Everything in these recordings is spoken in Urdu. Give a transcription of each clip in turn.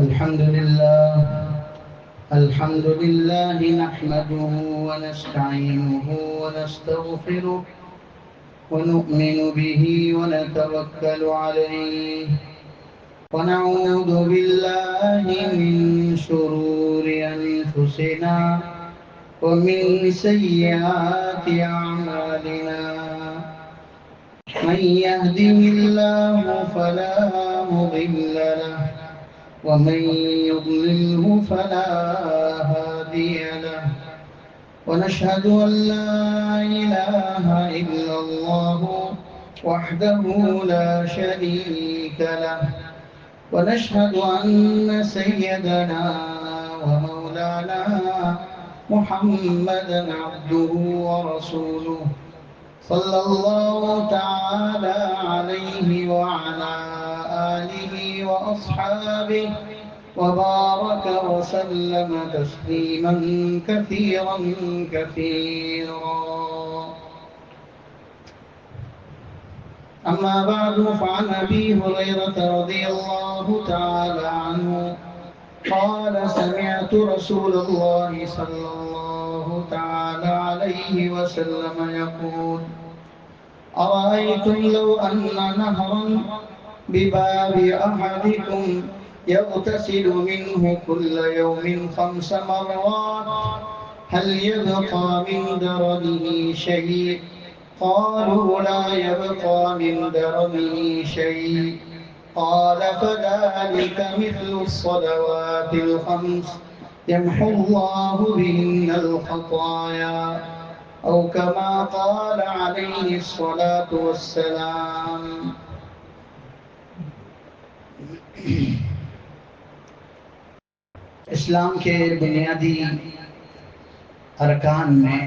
الحمد لله نحمده ونستعينه ونستغفره ونؤمن به ونتوكل عليه ونعوذ بالله من شرور أنفسنا ومن سيئات أعمالنا. من يهده الله فلا مضل له ومن يضلله فلا هادي له. ونشهد أن لا إله إلا الله وحده لا شريك له. ونشهد أن سيدنا ومولانا محمدا عبده ورسوله صلى الله تعالى عليه وعلى آله وأصحابه وبارك وسلم تسليما كثيرا كثيرا. أما بعد، فعن أبي هريرة رضي الله تعالى عنه قال: سمعت رسول الله صلى الله تعالى عليه وسلم يقول: أرأيتم لو أن نهرا بباب أحدكم يغتسل منه كل يوم 5 مرات هل يبقى من درنه شيء؟ قالوا: لا يبقى من درنه شيء. قال: فذلك مثل الصلوات الخمس يمحو الله بهن الخطايا، أو كما قال عليه الصلاة والسلام. اسلام کے بنیادی ارکان میں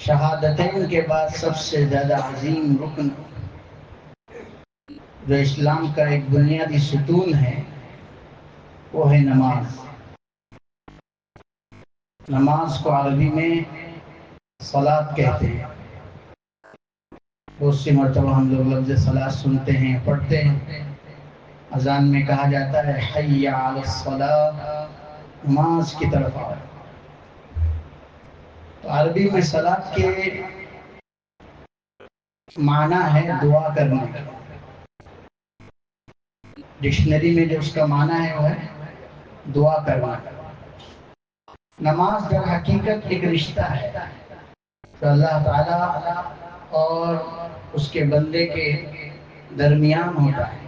شہادتین کے بعد سب سے زیادہ عظیم رکن جو اسلام کا ایک بنیادی ستون ہے وہ ہے نماز. نماز کو عربی میں صلاۃ کہتے ہیں. بہت سی مرتبہ ہم لوگ لفظ صلاۃ سنتے ہیں، پڑھتے ہیں. اذان میں کہا جاتا ہے حی علی الصلاۃ، نماز کی طرف آؤ. تو عربی میں صلاۃ کے معنی ہے دعا کرنا. ڈکشنری میں جو اس کا معنی ہے وہ ہے دعا کرنا. نماز در حقیقت ایک رشتہ ہے جو اللہ تعالیٰ اور اس کے بندے کے درمیان ہوتا ہے.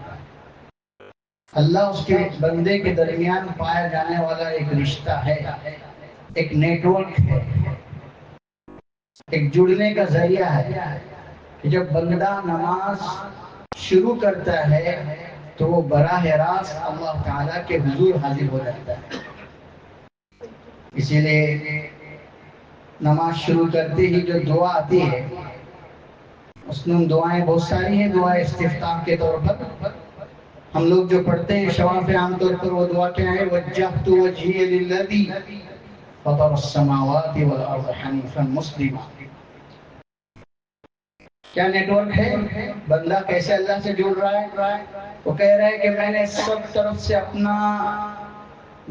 اللہ اس کے بندے کے درمیان پایا جانے والا ایک رشتہ ہے، ایک نیٹ ورک ہے، ایک جڑنے کا ذریعہ ہے کہ جب بندہ نماز شروع کرتا ہے تو وہ براہ راست اللہ تعالیٰ کے حضور حاضر ہو جاتا ہے. اسی لیے نماز شروع کرتے ہی جو دعا آتی ہے، مسنون دعائیں بہت ساری ہیں. دعا استفتاح کے طور پر ہم لوگ جو پڑھتے ہیں شوافع، عام طور پر وہ دعا کیا ہے؟ وجہت وجہی للذی فطر السماوات والارض حنیفا مسلما. کیا نیٹ ورک ہے؟ بندہ کیسے اللہ سے جڑ رہا ہے؟ وہ کہہ رہا ہے کہ میں نے سب طرف سے اپنا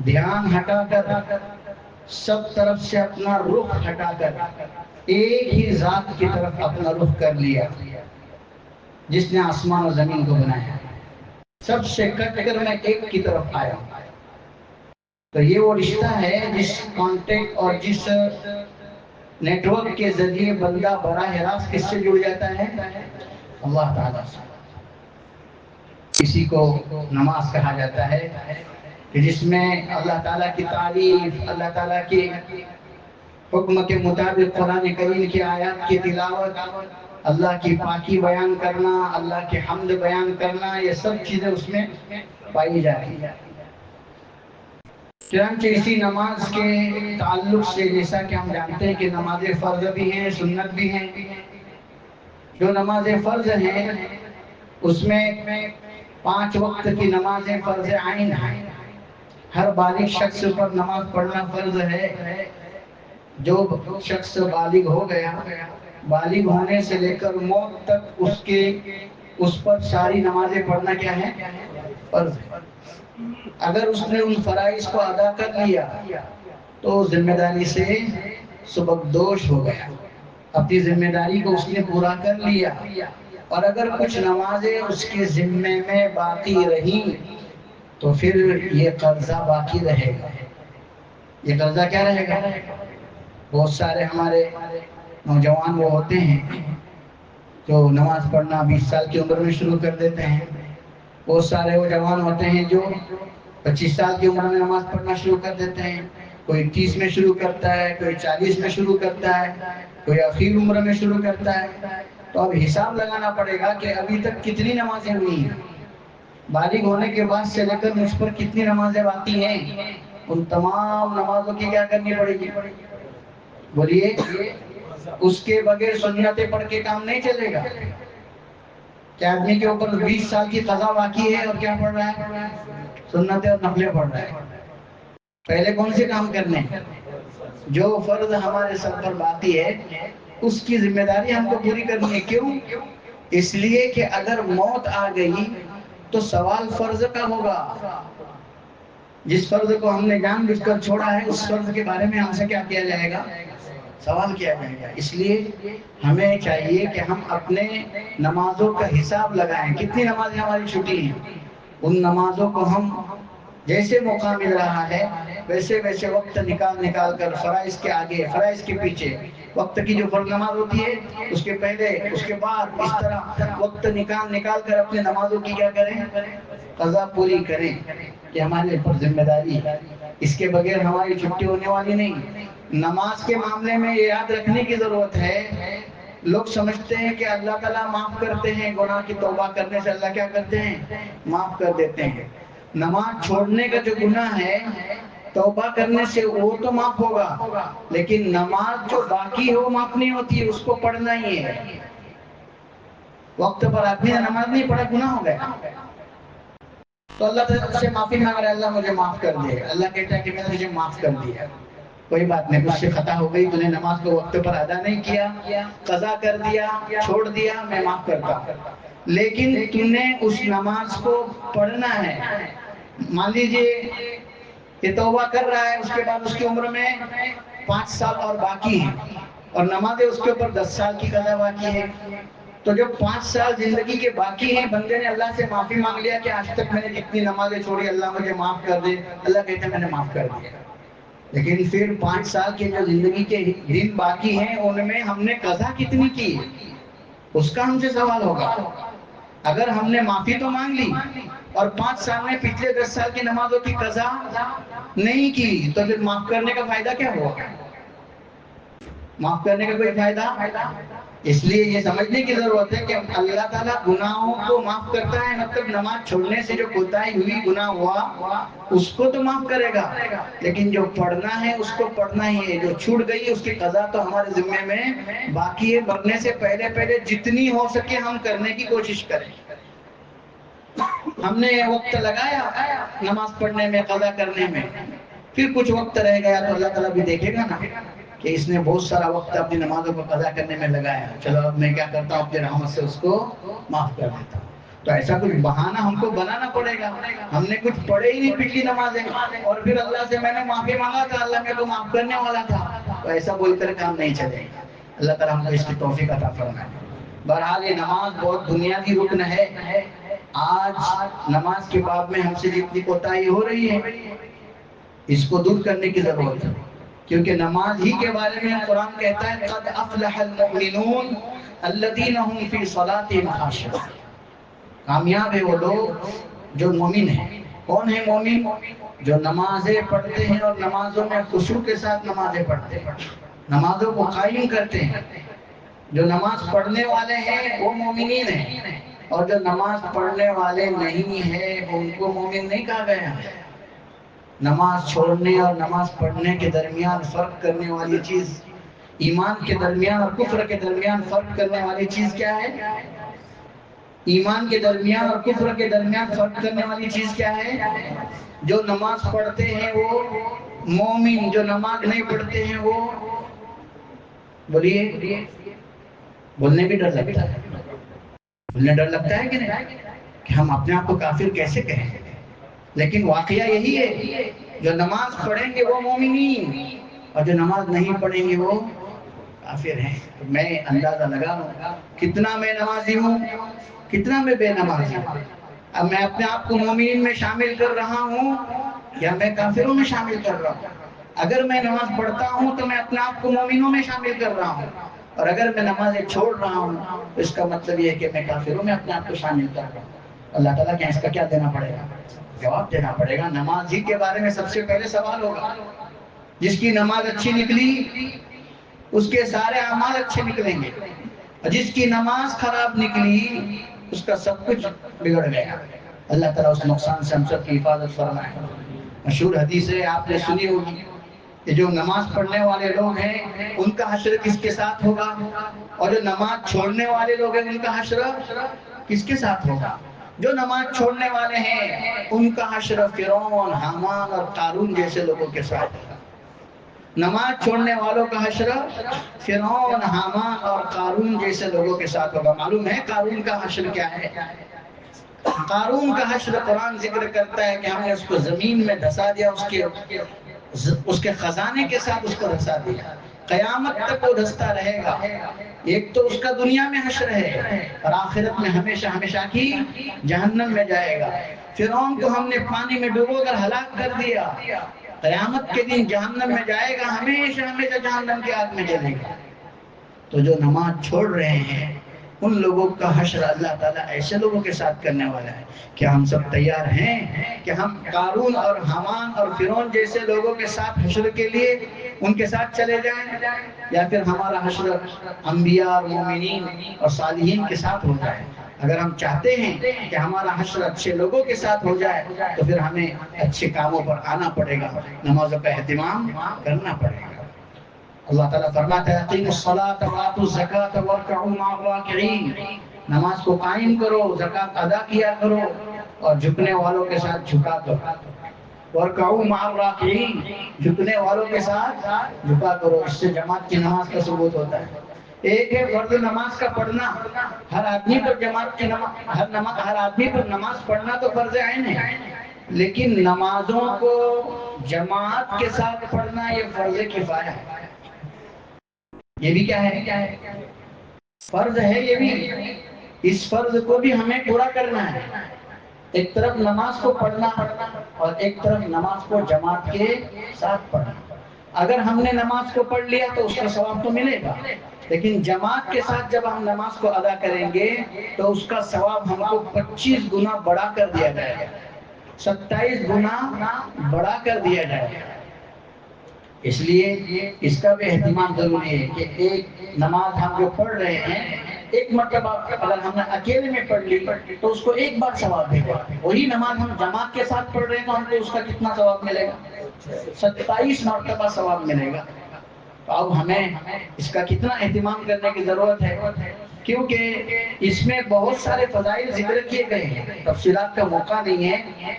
دھیان ہٹا کر، سب طرف سے اپنا رخ ہٹا کر ایک ہی ذات کی طرف اپنا رخ کر لیا جس نے آسمان و زمین کو بنایا. سب سے کٹ کر میں ایک کی طرف آیا. تو یہ وہ رشتہ ہے جس کانٹیکٹ اور جس نیٹ ورک کے ذریعے بندہ براہ راست کس سے جڑ جاتا ہے؟ اللہ تعالیٰ سے. اسی کو نماز کہا جاتا ہے کہ جس میں اللہ تعالیٰ کی تعریف، اللہ تعالیٰ کے حکم کے مطابق قرآن کریم کی آیات کی تلاوت، اللہ کی پاکی بیان کرنا، اللہ کی حمد بیان کرنا، یہ سب چیزیں اس میں پائی جاتی ہیں. چنانچہ اسی نماز کے تعلق سے جیسا کہ ہم جانتے ہیں کہ نماز فرض بھی ہیں، سنت بھی ہیں. جو نماز فرض ہیں اس میں 5 وقت کی نمازیں فرض عین ہیں. ہر بالغ شخص پر نماز پڑھنا فرض ہے. جو شخص بالغ ہو گیا، بالغ ہونے سے لے کر موت تک اس کے اس پر ساری نمازیں پڑھنا کیا ہے؟ فرض ہے۔ اگر اس نے ان فرائض کو ادا کر لیا تو ذمہ داری سے سبکدوش ہو گیا، اپنی ذمہ داری کو اس نے پورا کر لیا۔ اور اگر کچھ نمازیں اس کے ذمے میں باقی رہیں تو پھر یہ قرضہ باقی رہے گا۔ یہ قرضہ کیا رہے گا؟ بہت سارے ہمارے نوجوان وہ ہوتے ہیں جو نماز پڑھنا 20 سال کی عمر میں شروع کر دیتے ہیں، بہت سارے وہ جوان ہوتے ہیں جو 25 سال کی عمر میں نماز پڑھنا شروع کر دیتے ہیں، کوئی 30 میں شروع کرتا ہے، کوئی 40 میں شروع کرتا ہے، کوئی اخیر عمر میں شروع کرتا ہے۔ تو اب حساب لگانا پڑے گا کہ ابھی تک کتنی نمازیں ہوئی ہیں، بالغ ہونے کے بعد سے لے کر مجھ پر کتنی نمازیں باقی ہیں، ان تمام نمازوں کی کیا کرنی پڑے گی؟ بولیے، اس کے بغیر سنتیں پڑھ کے کام نہیں چلے گا۔ کیا آدمی کے اوپر 20 سال کی قضا باقی ہے اور کیا پڑھ رہا ہے؟ سنتیں اور نفلیں پڑھ رہا ہے۔ پہلے کون سے کام کرنے؟ جو فرض ہمارے سر پر باقی ہے اس کی ذمہ داری ہم کو پوری کرنی ہے۔ کیوں؟ اس لیے کہ اگر موت آ گئی تو سوال فرض کا ہوگا۔ جس فرض کو ہم نے جان بوجھ کر چھوڑا ہے اس فرض کے بارے میں ہم سے کیا کیا جائے گا؟ سوال کیا جائے گا۔ اس لیے ہمیں چاہیے کہ ہم اپنے نمازوں کا حساب لگائیں، کتنی نمازیں ہماری چھٹی ہیں، ان نمازوں کو ہم جیسے موقع مل رہا ہے ویسے ویسے وقت نکال کر فرائض کے آگے فرائض کے پیچھے، وقت کی جو فرض نماز ہوتی ہے اس کے پہلے اس کے بعد، اس طرح وقت نکال کر اپنے نمازوں کی کیا کریں؟ قضا پوری کریں۔ کہ ہمارے اوپر ذمہ داری ہے، اس کے بغیر ہماری چھٹی ہونے والی نہیں۔ نماز کے معاملے میں یہ یاد رکھنے کی ضرورت ہے، لوگ سمجھتے ہیں کہ اللہ تعالیٰ معاف کرتے ہیں، گناہ کی توبہ کرنے سے اللہ کیا کرتے ہیں؟ معاف کر دیتے ہیں۔ نماز چھوڑنے کا جو گناہ ہے توبہ کرنے سے وہ تو معاف ہوگا، لیکن نماز جو باقی ہے وہ معاف نہیں ہوتی، اس کو پڑھنا ہی ہے۔ وقت پر آدمی نے نماز نہیں پڑھا، گناہ ہو گیا، تو اللہ تعالیٰ سے معافی مانگ رہا ہے، اللہ مجھے معاف کر دے۔ اللہ کہتا ہے کہ میں نے تجھے معاف کر دیا، کوئی بات نہیں، مجھ سے خطا ہو گئی، تو نے نماز کو وقت پر ادا نہیں کیا، قضا کر دیا، چھوڑ دیا، میں معاف کرتا ہوں۔ لیکن تو نے اس نماز کو پڑھنا ہے۔ مان لیجئے یہ توبہ کر رہا ہے، اس کے بعد اس کی عمر میں 5 سال اور باقی ہیں، اور نمازیں اس کے اوپر 10 سال کی قضا باقی ہے۔ تو جو 5 سال زندگی کے باقی ہیں، بندے نے اللہ سے معافی مانگ لیا کہ آج تک میں نے جتنی نمازیں چھوڑی اللہ مجھے معاف کر دے، اللہ کہتے ہیں میں نے معاف کر دیا۔ لیکن پھر 5 سال کے جو زندگی کے دن باقی ہیں ان میں ہم نے قضا کتنی کی اس کا ہم سے سوال ہوگا۔ اگر ہم نے معافی تو مانگ لی اور 5 سال میں پچھلے 10 سال کی نمازوں کی قضا نہیں کی تو پھر معاف کرنے کا فائدہ کیا ہوا؟ معاف کرنے کا کوئی فائدہ؟ اس لیے یہ سمجھنے کی ضرورت ہے کہ اللہ تعالیٰ گناہوں کو معاف کرتا ہے، مطلب نماز چھوڑنے سے جو کوتاہی ہوئی، گناہ ہوا، اس کو تو معاف کرے گا، لیکن جو پڑھنا ہے اس کو پڑھنا ہی ہے، جو چھوٹ گئی اس کی قضا تو ہمارے ذمے میں باقی ہے۔ مرنے سے پہلے جتنی ہو سکے ہم کرنے کی کوشش کریں۔ ہم نے وقت لگایا نماز پڑھنے میں، قضا کرنے میں، پھر کچھ وقت رہ گیا تو اللہ تعالیٰ بھی دیکھے گا نا کہ اس نے بہت سارا وقت اپنی نمازوں کو قضا کرنے میں لگایا، چلو اب میں کیا کرتا ہوں، اپنی رحمت سے اس کو معاف کر دیتا ہوں۔ تو ایسا کچھ بہانہ ہم کو بنانا پڑے گا، ہم نے کچھ پڑھے ہی نہیں پچھلی نمازیں اور پھر اللہ سے میں نے معافی مانگا تھا، اللہ میرے کو معاف کرنے والا تھا، تو ایسا بول کر کام نہیں چلے گا۔ اللہ تعالیٰ ہم کو اس کی توفیق عطا فرمائے۔ بہرحال یہ نماز بہت بنیادی رکن ہے۔ آج نماز کے باب میں ہم سے جتنی کوتاہی ہو رہی ہے اس کو دور کرنے کی ضرورت ہے، کیونکہ نماز ہی کے بارے میں قرآن کہتا ہے قد افلح المؤمنون الذین هم فی صلاتهم خاشعون۔ کامیاب ہے وہ لوگ جو مومن ہیں۔ کون ہے مومن؟ جو نمازیں پڑھتے ہیں اور نمازوں میں خشوع کے ساتھ نمازیں پڑھتے ہیں، نمازوں کو قائم کرتے ہیں۔ جو نماز پڑھنے والے ہیں وہ مومنین ہیں، اور جو نماز پڑھنے والے نہیں ہیں ان کو مومن نہیں کہا گیا۔ نماز چھوڑنے اور نماز پڑھنے کے درمیان فرق کرنے والی چیز، ایمان کے درمیان اور کفر کے درمیان فرق کرنے والی چیز کیا ہے؟ ایمان کے درمیان اور کفر کے درمیان فرق کرنے والی چیز کیا ہے؟ جو نماز پڑھتے ہیں وہ مومن، جو نماز نہیں پڑھتے ہیں وہ، بولیے، بولنے بھی ڈر لگتا ہے، انہیں ڈر لگتا ہے کہ نہیں کہ ہم اپنے آپ کو کافر کیسے کہیں، لیکن واقعہ یہی ہے، جو نماز پڑھیں گے وہ مومنین، اور جو نماز نہیں پڑھیں گے وہ کافر ہیں۔ تو میں اندازہ لگا لوں کتنا میں نمازی ہوں، کتنا میں بے نمازی ہوں۔ اب میں اپنے آپ کو مومنین میں شامل کر رہا ہوں یا میں کافروں میں شامل کر رہا ہوں؟ اگر میں نماز پڑھتا ہوں تو میں اپنے آپ کو مومنوں میں شامل کر رہا ہوں، اور اگر میں نمازیں چھوڑ رہا ہوں تو اس کا مطلب یہ ہے کہ میں کافروں میں اپنے آپ کو شامل کر رہا ہوں۔ اللہ تعالیٰ کیا اس کا کیا دینا پڑے گا؟ جواب دینا پڑے گا۔ نماز ہی کے بارے میں سب سے پہلے سوال ہوگا۔ جس کی نماز اچھی نکلی اس کے سارے اعمال اچھے نکلیں گے، اور جس کی نماز خراب نکلی اس کا سب کچھ بگڑ گیا۔ اللہ تعالیٰ اس نقصان سے ہم سب کی حفاظت فرمائے۔ مشہور حدیث ہے، آپ نے سنی ہوگی کہ جو نماز پڑھنے والے لوگ ہیں ان کا حشر کس کے ساتھ ہوگا، اور جو نماز چھوڑنے والے لوگ ہیں ان کا حشر کس کے ساتھ ہوگا؟ جو نماز چھوڑنے والے ہیں ان کا حشر فرعون، حامان اور قارون جیسے لوگوں کے ساتھ ہوگا۔ نماز چھوڑنے والوں کا حشر فرعون، حامان اور قارون جیسے لوگوں کے ساتھ ہوگا۔ معلوم ہے قارون کا حشر کیا ہے؟ قارون کا حشر قرآن ذکر کرتا ہے کہ ہم نے اس کو زمین میں دھسا دیا، اس کے خزانے کے ساتھ اس کو دھسا دیا، قیامت تک وہ دھستا رہے گا۔ ایک تو اس کا دنیا میں حشر ہے اور آخرت میں ہمیشہ ہمیشہ کی جہنم میں جائے گا۔ فرعون کو ہم نے پانی میں ڈبو کر ہلاک کر دیا، قیامت کے دن جہنم میں جائے گا، ہمیشہ ہمیشہ جہنم کی آگ میں جلے گا۔ تو جو نماز چھوڑ رہے ہیں ان لوگوں کا حشر اللہ تعالیٰ ایسے لوگوں کے ساتھ کرنے والا ہے۔ کیا ہم سب تیار ہیں کہ ہم قارون اور حامان اور فرعون جیسے لوگوں کے ساتھ حشر کے لیے ان کے ساتھ چلے جائیں، یا پھر ہمارا حشر انبیاء اور مومنین اور صالحین کے ساتھ ہو جائے؟ اگر ہم چاہتے ہیں کہ ہمارا حشر اچھے لوگوں کے ساتھ ہو جائے تو پھر ہمیں اچھے کاموں پر آنا پڑے گا، نمازوں کا اہتمام کرنا پڑے گا۔ اللہ تعالیٰ فرماتا ہے اقیموا الصلاۃ وآتوا الزکاۃ وارکعوا مع الراکعین، نماز کو قائم کرو، زکوٰۃ ادا کیا کرو اور جھکنے والوں کے ساتھ جھکا کرو۔ وارکعوا مع الراکعین، جھکنے والوں کے ساتھ جھکا کرو۔ اس سے جماعت کی نماز کا ثبوت ہوتا ہے۔ ایک ہے فرض نماز کا پڑھنا، ہر آدمی پر جماعت کی نماز، ہر آدمی پر نماز پڑھنا تو فرض عین ہے، لیکن نمازوں کو جماعت کے ساتھ پڑھنا یہ فرض کفایہ ہے۔ یہ بھی کیا ہے؟ فرض ہے یہ بھی۔ اس فرض کو بھی ہمیں پورا کرنا ہے۔ ایک طرف نماز کو پڑھنا اور ایک طرف نماز کو جماعت کے ساتھ پڑھنا۔ اگر ہم نے نماز کو پڑھ لیا تو اس کا ثواب تو ملے گا، لیکن جماعت کے ساتھ جب ہم نماز کو ادا کریں گے تو اس کا ثواب ہم کو 25 گنا بڑھا کر دیا جائے گا، 27 گنا بڑھا کر دیا جائے گا۔ اس لیے اس کا بھی اہتمام ضروری ہے کہ ایک نماز ہم جو پڑھ رہے ہیں ایک مرتبہ اگر ہم نے اکیلے میں پڑھ لی تو اس کو ایک بار ثواب ملے گا، وہی نماز ہم جماعت کے ساتھ پڑھ رہے ہیں تو ہم کو اس کا کتنا ثواب ملے گا؟ 27 مرتبہ ثواب ملے گا۔ تو اب ہمیں اس کا کتنا اہتمام کرنے کی ضرورت ہے، کیونکہ اس میں بہت سارے فضائل ذکر کیے گئے ہیں، تفصیلات کا موقع نہیں ہے۔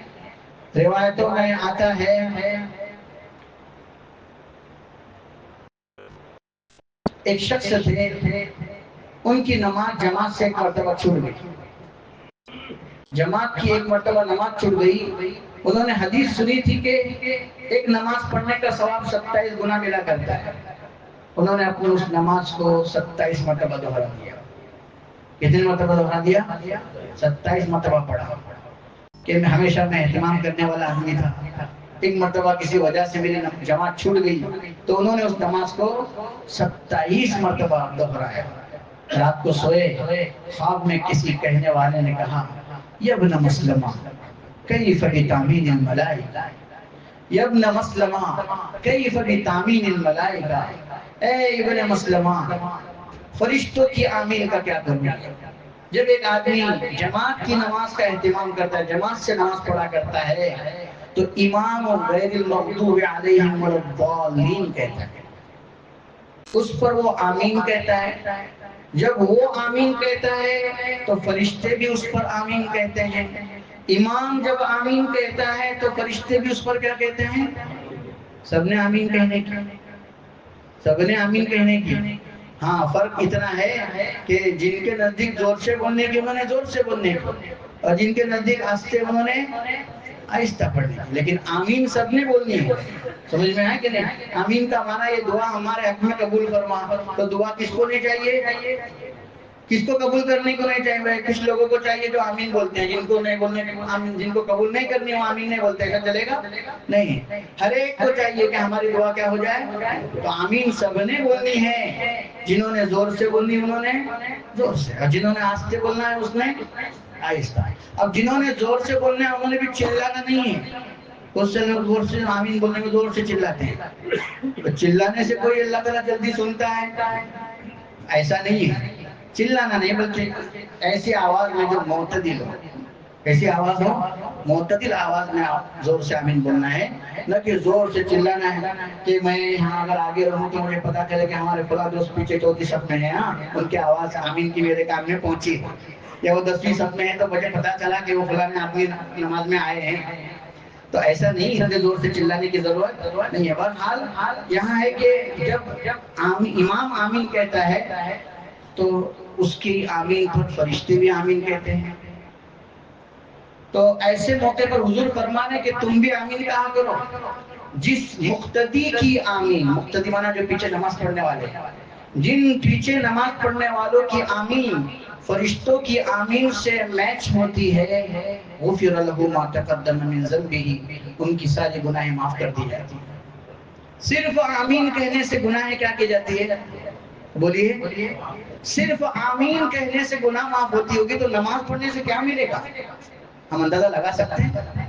روایتوں میں آتا ہے ایک شخص تھے، ان کی نماز جماعت سے ایک مرتبہ چھوٹ گئی، جماعت کی ایک مرتبہ نماز چھوٹ گئی۔ انہوں نے حدیث سنی تھی کہ ایک نماز پڑھنے کا ثواب 27 گنا ملا کرتا ہے۔ انہوں نے اپنی اس نماز کو 27 مرتبہ دوہرا دیا۔ کتنی مرتبہ دوہرا دیا؟ 27 مرتبہ پڑھا۔ کہ میں ہمیشہ اہتمام کرنے والا آدمی تھا، ایک مرتبہ کسی وجہ سے میری جماعت چھوٹ گئی تو انہوں نے اس نماز کو 27 مرتبہ دوہرایا۔ رات کو سوئے، خواب میں کسی کہنے والے نے کہا یا ابن مسلمہ کیف بتامین الملائکہ، یا ابن مسلمہ کیف بتامین الملائکہ، اے ابن مسلمہ فرشتوں کی آمین کا کیا کرنا؟ جب ایک آدمی جماعت کی نماز کا اہتمام کرتا ہے، جماعت سے نماز پڑھا کرتا ہے تو امام غیر المغضوب علیہم ولا الضالین کہتا ہے، اس پر وہ آمین کہتا ہے۔ جب وہ آمین کہتا ہے تو فرشتے بھی اس پر آمین کہتے ہیں۔ امام جب آمین کہتا ہے تو فرشتے بھی اس پر کیا کہتے ہیں؟ سب نے آمین کہنے کی، سب نے آمین کہنے کی۔ ہاں فرق اتنا ہے کہ جن کے نزدیک زور سے بولنے کی انہوں نے زور سے بولنے کی، اور جن کے نزدیک آہستہ انہوں نے آہستہ پڑھنے کی، لیکن آمین سب نے بولنی ہے۔ سمجھ میں آئے کہ نہیں؟ آمین کا معنی یہ دعا ہمارے حق میں قبول فرما، تو دعا کس کو نہیں چاہیے؟ کس کو قبول کرنے کو نہیں چاہیے؟ بھائی کچھ لوگوں کو چاہیے جو آمین بولتے ہیں، جن کو نہیں بولنے آمین، جن کو قبول نہیں کرنی وہ آمین نہیں بولتے، ایسا چلے گا نہیں؟ ہر ایک کو چاہیے کہ ہماری دعا کیا ہو جائے، تو آمین سب نے بولنی ہے۔ جنہوں نے زور سے بولنی انہوں نے زور سے، اور جنہوں نے آہستہ بولنا ہے اس نے آہستہ۔ اب جنہوں نے زور سے بولنا ہے انہوں نے بھی چلانا نہیں ہے۔ بہت سے لوگ زور سے آمین بولنے میں زور سے چلاتے ہیں، تو چلانے سے کوئی اللہ تعالیٰ جلدی سنتا ہے؟ ایسا نہیں ہے، چلانا نہیں بلکہ ایسی آواز میں جو معتدل ہو، ایسی آواز ہو معتدل آواز میں زور سے آمین بولنا ہے، نہ کہ زور سے چلانا ہے کہ میں یہاں اگر آگے رہوں تو مجھے پتا چلے کہ ہمارے فلاں دوست پیچھے چوتھی صف میں ہیں، ہاں ان کی آواز آمین کی میرے کان میں پہنچی، یا وہ 10ویں صف میں ہے تو مجھے پتا چلا کہ وہ فلاں آدمی نماز میں آئے ہیں۔ تو ایسا نہیں اتنے زور سے چلانے کی ضرورت نہیں ہے۔ بہرحال یہاں ہے کہ جب امام آمین کہتا ہے تو اس کی آمین پر فرشتے بھی آمین کہتے ہیں۔ تو ایسے موقع پر حضور فرمانے کہ تم بھی آمین کہا کرو۔ جس مقتدی کی آمین، مقتدی مانا جو پیچھے نماز پڑھنے والے، جن پیچھے نماز پڑھنے والوں کی آمین فرشتوں کی آمین سے میچ ہوتی ہے، غفر لہ ما تقدم من ذنبہ، ان کی ساری گناہیں معاف کر دی جاتی ہیں۔ صرف آمین کہنے سے گناہیں کیا کی جاتی ہے؟ بولیے، صرف آمین کہنے سے گناہ معاف ہوتی ہوگی تو نماز پڑھنے سے کیا ملے گا؟ ہم اندازہ لگا سکتے ہیں؟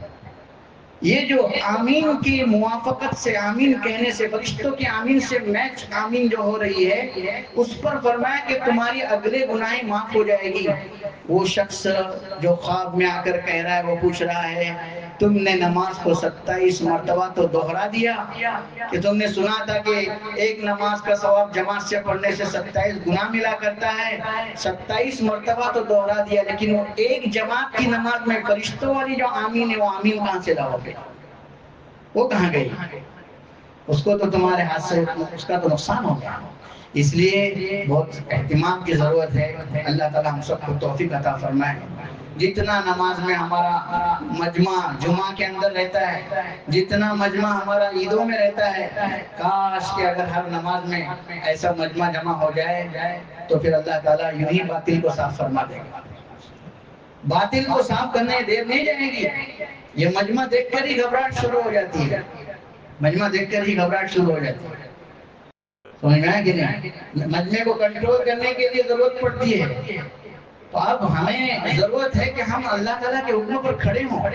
یہ جو آمین کی موافقت سے، آمین کہنے سے، فرشتوں کی آمین سے میچ آمین جو ہو رہی ہے، اس پر فرمایا کہ تمہاری اگلے گناہیں معاف ہو جائے گی۔ وہ شخص جو خواب میں آ کر کہہ رہا ہے، وہ پوچھ رہا ہے تم نے نماز کو 27 مرتبہ تو دوہرا دیا، کہ تم نے سنا تھا کہ ایک نماز کا ثواب جماعت سے پڑھنے سے 27 گنا ملا کرتا ہے، 27 مرتبہ تو دوہرا دیا، لیکن وہ ایک جماعت کی نماز میں فرشتوں والی جو آمین ہے وہ آمین کہاں سے لاؤ گے؟ وہ کہاں گئی؟ اس کو تو تمہارے ہاتھ سے اس کا تو نقصان ہو گیا۔ اس لیے بہت اہتمام کی ضرورت ہے۔ اللہ تعالیٰ ہم سب کو توفیق عطا فرمائے۔ جتنا نماز میں ہمارا مجمع جمعہ کے اندر رہتا ہے، جتنا مجمع ہمارا عیدوں میں رہتا ہے، کاش کہ اگر ہر نماز میں ایسا مجمع جمع ہو جائے تو پھر اللہ تعالیٰ یوں ہی باطل کو صاف فرما دے گا۔ باطل کو صاف کرنے دیر نہیں جائے گی۔ یہ مجمع دیکھ کر ہی گھبراہٹ شروع ہو جاتی ہے، مجمع دیکھ کر ہی گھبراہٹ شروع ہو جاتی ہے۔ سمجھ میں آیا کہ نہیں؟ مجمع کو کنٹرول کرنے کے لیے ضرورت پڑتی ہے۔ تو اب ہمیں ضرورت ہے کہ ہم اللہ تعالیٰ کے حکم پر کھڑے ہوں،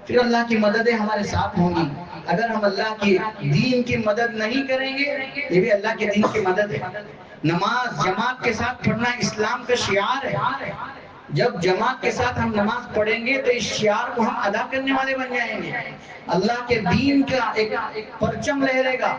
پھر اللہ کی مددیں ہمارے ساتھ ہوں گی۔ اگر ہم اللہ کی دین کی مدد نہیں کریں گے، یہ بھی اللہ کے دین کی مدد ہے۔ نماز جماعت کے ساتھ پڑھنا اسلام کا شعار ہے۔ جب جماعت کے ساتھ ہم نماز پڑھیں گے تو اس شعار کو ہم ادا کرنے والے بن جائیں گے۔ اللہ کے دین کا ایک پرچم لہرے گا،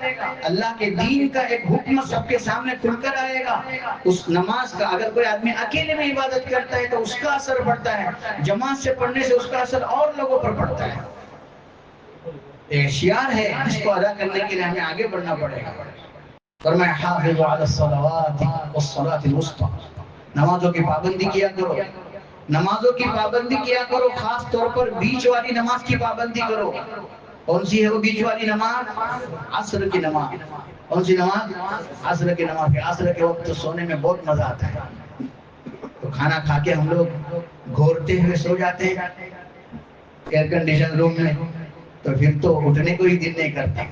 اللہ کے دین کا ایک حکم سب کے سامنے کھل کر آئے گا۔ اس نماز کا اگر کوئی آدمی اکیلے میں عبادت کرتا ہے تو اس کا اثر پڑتا ہے، جماعت سے پڑھنے سے اس کا اثر اور لوگوں پر پڑتا ہے۔ ایک شعار ہے جس کو ادا کرنے کے لیے ہمیں آگے بڑھنا پڑے گا۔ فرمایا حافظوا علی الصلوات والصلاۃ الوسطی، نمازوں کی پابندی کیا کرو، نمازوں کی پابندی کیا کرو، خاص طور پر بیچ والی نماز کی پابندی کرو۔ کون سی ہے وہ بیچ والی نماز؟ عصر کی نماز۔ کون سی نماز؟ عصر کی نماز۔ عصر کے وقت تو سونے میں بہت مزہ آتا ہے، تو کھانا کھا کے ہم لوگ گھورتے ہوئے سو جاتے ہیں ایئر کنڈیشن روم میں، تو پھر تو اٹھنے کو ہی دل نہیں کرتا،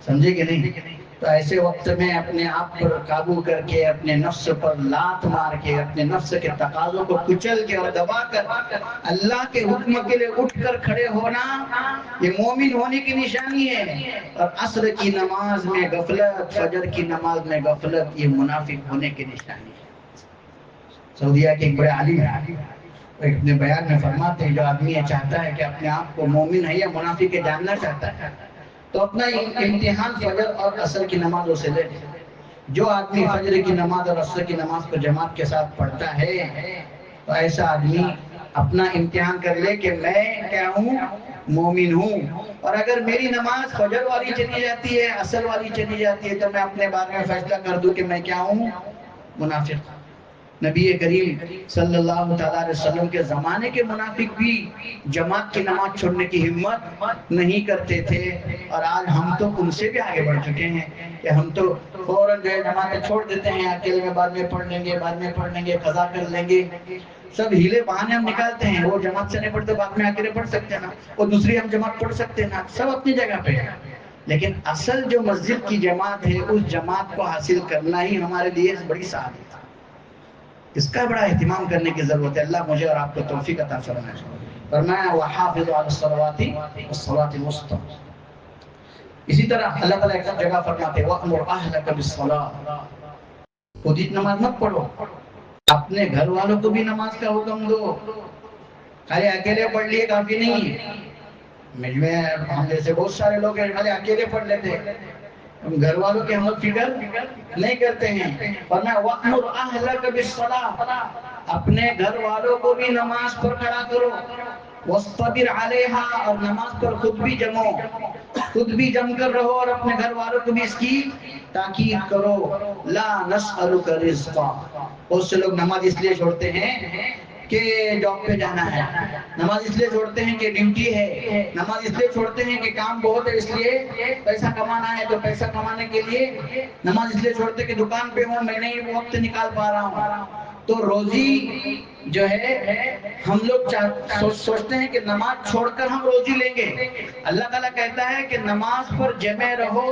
سمجھے کہ نہیں؟ تو ایسے وقت میں اپنے آپ پر قابو کر کے، اپنے نفس پر لات مار کے، اپنے نفس کے تقاضوں کو کچل کے اور دبا کر اللہ کے حکم کے لیے اٹھ کر کھڑے ہونا، یہ مومن ہونے کی نشانی ہے۔ اور عصر کی نماز میں غفلت، فجر کی نماز میں غفلت، یہ منافق ہونے کی نشانی ہے۔ سعودیہ کے ایک بڑے عالم ہیں، اپنے بیان میں فرماتے ہیں جو آدمی یہ چاہتا ہے کہ اپنے آپ کو مومن ہے یا منافق ہے جاننا چاہتا ہے تو اپنا امتحان فجر اور عصر کی نمازوں سے لے۔ جو آدمی فجر کی نماز اور عصر کی نماز کو جماعت کے ساتھ پڑھتا ہے تو ایسا آدمی اپنا امتحان کر لے کہ میں کیا ہوں، مومن ہوں، اور اگر میری نماز فجر والی چلی جاتی ہے، عصر والی چلی جاتی ہے، تو میں اپنے بارے میں فیصلہ کر دوں کہ میں کیا ہوں؟ منافق۔ نبی کریم صلی اللہ تعالیٰ علیہ وسلم کے زمانے کے منافق بھی جماعت کی نماز چھوڑنے کی ہمت نہیں کرتے تھے، اور آج ہم تو ان سے بھی آگے بڑھ چکے ہیں کہ ہم تو فوراً جو ہے جماعتیں چھوڑ دیتے ہیں، اکیلے میں بعد میں پڑھ لیں گے، بعد میں پڑھ لیں گے، قضا کر لیں گے، سب ہیلے بہانے ہم نکالتے ہیں۔ وہ جماعت سے نہیں پڑھتے، بعد میں اکیلے پڑھ سکتے ہیں نا، اور دوسری ہم جماعت پڑھ سکتے ہیں نا، سب اپنی جگہ پہ ہے۔ لیکن اصل جو مسجد کی جماعت ہے، اس جماعت کو حاصل کرنا ہی ہمارے لیے بڑی سعادت ہے۔ اس کا بڑا اہتمام کرنے کی ضرورت ہے۔ اللہ مجھے اور آپ کو توفیق عطا فرمائے۔ فرمایا وَحَافِظُوا عَلَى الصَّلَوَاتِ وَالصَّلَاةِ الْوُسْطَىٰ۔ اسی طرح اللہ تعالیٰ ایک جگہ فرماتے وَأْمُرْ أَهْلَكَ بِالصَّلَاةِ، خود ہی نماز مت پڑھو، اپنے گھر والوں کو بھی نماز کا حکم دو۔ خالی اکیلے پڑھ لیے کافی نہیں ہے۔ میں ہم جیسے بہت سارے لوگ ہیں خالی اکیلے پڑھ لیتے ہیں، ہم گھر والوں کی ہم فکر نہیں کرتے ہیں۔ ورنہ وَأْمُرْ أَهْلَكَ بِالصَّلَاةِ، اپنے گھر والوں کو بھی نماز پر کھڑا کرو، وَاصْطَبِرْ عَلَيْهَا، اور نماز پر خود بھی جمو، خود بھی جم کر رہو، اور اپنے گھر والوں کو بھی اس کی تاکید کرو۔ لَا نَسْأَلُكَ رِزْقًا، بہت سے لوگ نماز اس لیے چھوڑتے ہیں کہ جاب پہ جانا ہے، نماز اس لیے چھوڑتے ہیں کہ ڈیوٹی ہے، نماز اس لیے چھوڑتے ہیں کہ کام بہت ہے، اس لیے پیسہ کمانا ہے، تو پیسہ کمانے کے لیے نماز اس لیے چھوڑتے ہیں کہ دکان پہ ہوں، میں نہیں وقت نکال پا رہا ہوں۔ تو روزی جو ہے ہم لوگ سوچتے ہیں کہ نماز چھوڑ کر ہم روزی لیں گے۔ اللہ تعالیٰ کہتا ہے کہ نماز پر جمع رہو،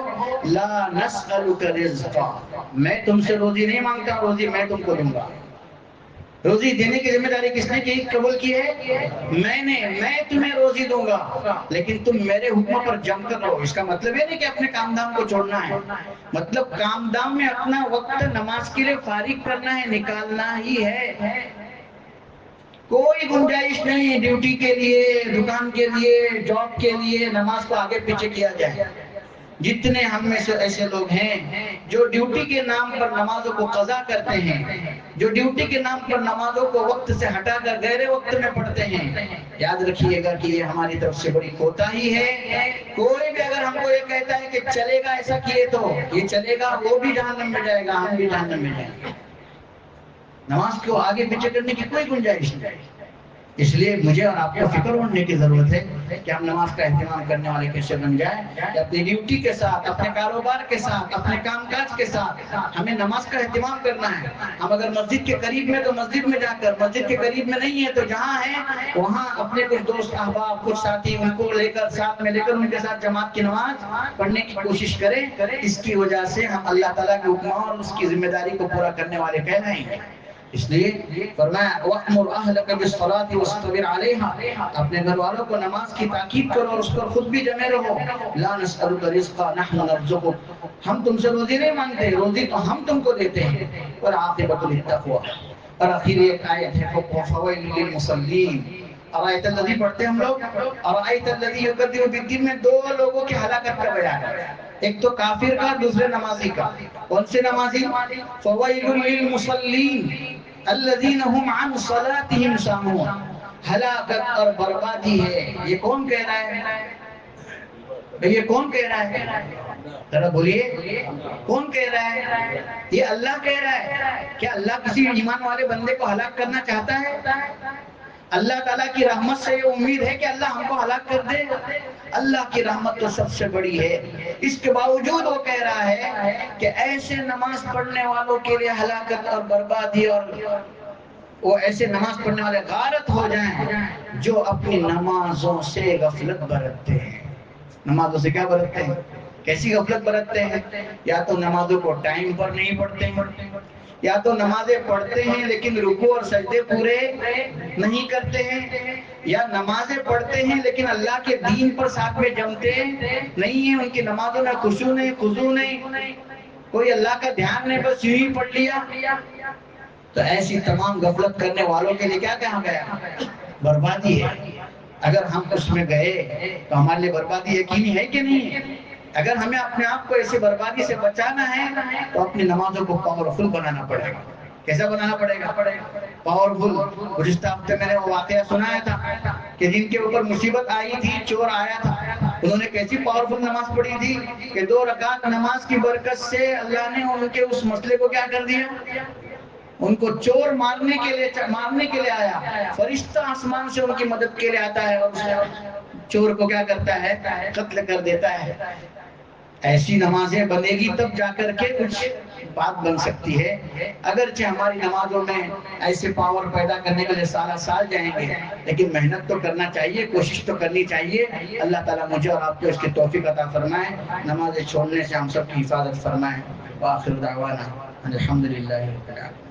لا نسألک رزقا، میں تم سے روزی نہیں مانگتا، روزی میں تم کو دوں گا۔ روزی دینے کی ذمہ داری کس نے کی قبول کی ہے؟ میں تمہیں روزی دوں گا، لیکن تم میرے حکم پر جم کر رہو۔ اس کا مطلب یہ نہیں کہ اپنے کام دام کو چھوڑنا ہے، مطلب کام دام میں اپنا وقت نماز کے لیے فارغ کرنا ہے، نکالنا ہی ہے۔ کوئی گنجائش نہیں ڈیوٹی کے لیے، دکان کے لیے، جاب کے لیے نماز کو آگے پیچھے کیا جائے۔ جتنے ہم میں سے ایسے لوگ ہیں جو ڈیوٹی کے نام پر نمازوں کو قضا کرتے ہیں، جو ڈیوٹی کے نام پر نمازوں کو وقت سے ہٹا کر غیر وقت میں پڑھتے ہیں، یاد رکھیے گا کہ یہ ہماری طرف سے بڑی کوتاہی ہے۔ کوئی بھی اگر ہم کو یہ کہتا ہے کہ چلے گا ایسا کیے تو یہ چلے گا، وہ بھی جہنم میں جائے گا، ہم بھی جہنم میں جائیں گے۔ نماز کو آگے پیچھے کرنے کی کوئی گنجائش نہیں۔ اس لیے مجھے اور آپ کو فکر ہونے کی ضرورت ہے کہ ہم نماز کا اہتمام کرنے والے کیسے بن جائیں، کہ اپنی ڈیوٹی کے ساتھ، اپنے کاروبار کے ساتھ، اپنے کام کاج کے ساتھ ہمیں نماز کا اہتمام کرنا ہے۔ ہم اگر مسجد کے قریب میں تو مسجد میں جا کر، مسجد کے قریب میں نہیں ہے تو جہاں ہے وہاں اپنے کچھ دوست احباب، کچھ ساتھی، ان کو لے کر ساتھ میں لے کر ان کے ساتھ جماعت کی نماز پڑھنے کی کوشش کریں۔ اس کی وجہ سے ہم اللہ تعالیٰ کے حکم اور اس کی ذمہ داری کو پورا کرنے والے کہلائیں گے۔ اس لیے فرمایا وَأْمُرْ أَهْلَكَ بِالصَّلَاةِ وَاصْطَبِرْ عَلَيْهَا، اپنے گھر والوں کو نماز کی تاکید کرو اور اس پر خود بھی جمے رہو۔ لَا نَسْأَلُكَ رِزْقًا نَحْنُ نَرْزُقُكَ، ہم تم سے روزی نہیں مانگتے، روزی تو ہم تم کو دیتے ہیں۔ وَالْعَاقِبَةُ لِلتَّقْوَىٰ، اور آخر ایک آیت ہے فَوَيْلٌ لِّلْمُصَلِّينَ۔ آیت الذی پڑھتے ہیں ہم لوگ، اور آیت الذی یکذب بالدین میں دو لوگوں کی ہلاکت کا بیان ہے، ایک تو کافر کا، دوسرے نمازی کا۔ کون سے نمازی؟ فَوَيْلٌ لِّلْمُصَلِّينَ الذین هم عن صلاتهم ساہون، ہلاکت اور بربادی ہے۔ یہ کون کہہ رہا ہے؟ یہ کون کہہ رہا ہے؟ ذرا بولیے، کون کہہ رہا ہے؟ یہ اللہ کہہ رہا ہے۔ کیا اللہ کسی ایمان والے بندے کو ہلاک کرنا چاہتا ہے؟ اللہ تعالیٰ کی رحمت سے یہ امید ہے کہ اللہ ہم کو ہلاک کر دے؟ اللہ کی رحمت تو سب سے بڑی ہے، اس کے باوجود وہ کہہ رہا ہے کہ ایسے نماز پڑھنے والوں کے لیے ہلاکت اور بربادی، اور وہ ایسے نماز پڑھنے والے غارت ہو جائیں جو اپنی نمازوں سے غفلت برتتے ہیں۔ نمازوں سے کیا برتتے ہیں؟ کیسی غفلت برتتے ہیں؟ یا تو نمازوں کو ٹائم پر نہیں پڑھتے ہیں، یا تو نمازیں پڑھتے ہیں لیکن رکوع اور سجدے پورے نہیں کرتے ہیں، یا نمازیں پڑھتے ہیں لیکن اللہ کے دین پر ساتھ میں جمتے نہیں ہیں، ان کی نمازوں میں خشوع نہیں، خضوع نہیں، کوئی اللہ کا دھیان نہیں، بس یوں ہی پڑھ لیا۔ تو ایسی تمام غفلت کرنے والوں کے لیے کیا کہا گیا؟ بربادی ہے۔ اگر ہم اس میں گئے تو ہمارے لیے بربادی یقینی ہے کہ نہیں ہے؟ اگر ہمیں اپنے آپ کو ایسی بربادی سے بچانا ہے تو اپنی نمازوں کو پاورفل بنانا پڑے گا۔ کیسا بنانا پڑے گا؟ پاورفل۔ گزشتہ ہفتے میں نے وہ واقعہ سنایا تھا کہ جن کے اوپر مصیبت آئی تھی، چور آیا تھا، انہوں نے کیسی پاورفل نماز پڑھی تھی کہ 2 رکعت نماز کی برکت سے اللہ نے ان کے اس مسئلے کو کیا کر دیا؟ ان کو چور مارنے کے لیے آیا، فرشتہ آسمان سے ان کی مدد کے لیے آتا ہے اور اس چور کو کیا کرتا ہے؟ قتل کر دیتا ہے۔ ایسی نمازیں بنے گی تب جا کر کے کچھ بات بن سکتی ہے۔ اگرچہ ہماری نمازوں میں ایسے پاور پیدا کرنے کے لیے سال جائیں گے، لیکن محنت تو کرنا چاہیے، کوشش تو کرنی چاہیے۔ اللہ تعالیٰ مجھے اور آپ کو اس کی توفیق عطا فرمائے، نمازیں چھوڑنے سے ہم سب کی حفاظت فرمائے۔ وآخر دعوانا الحمدللہ رب العالمین۔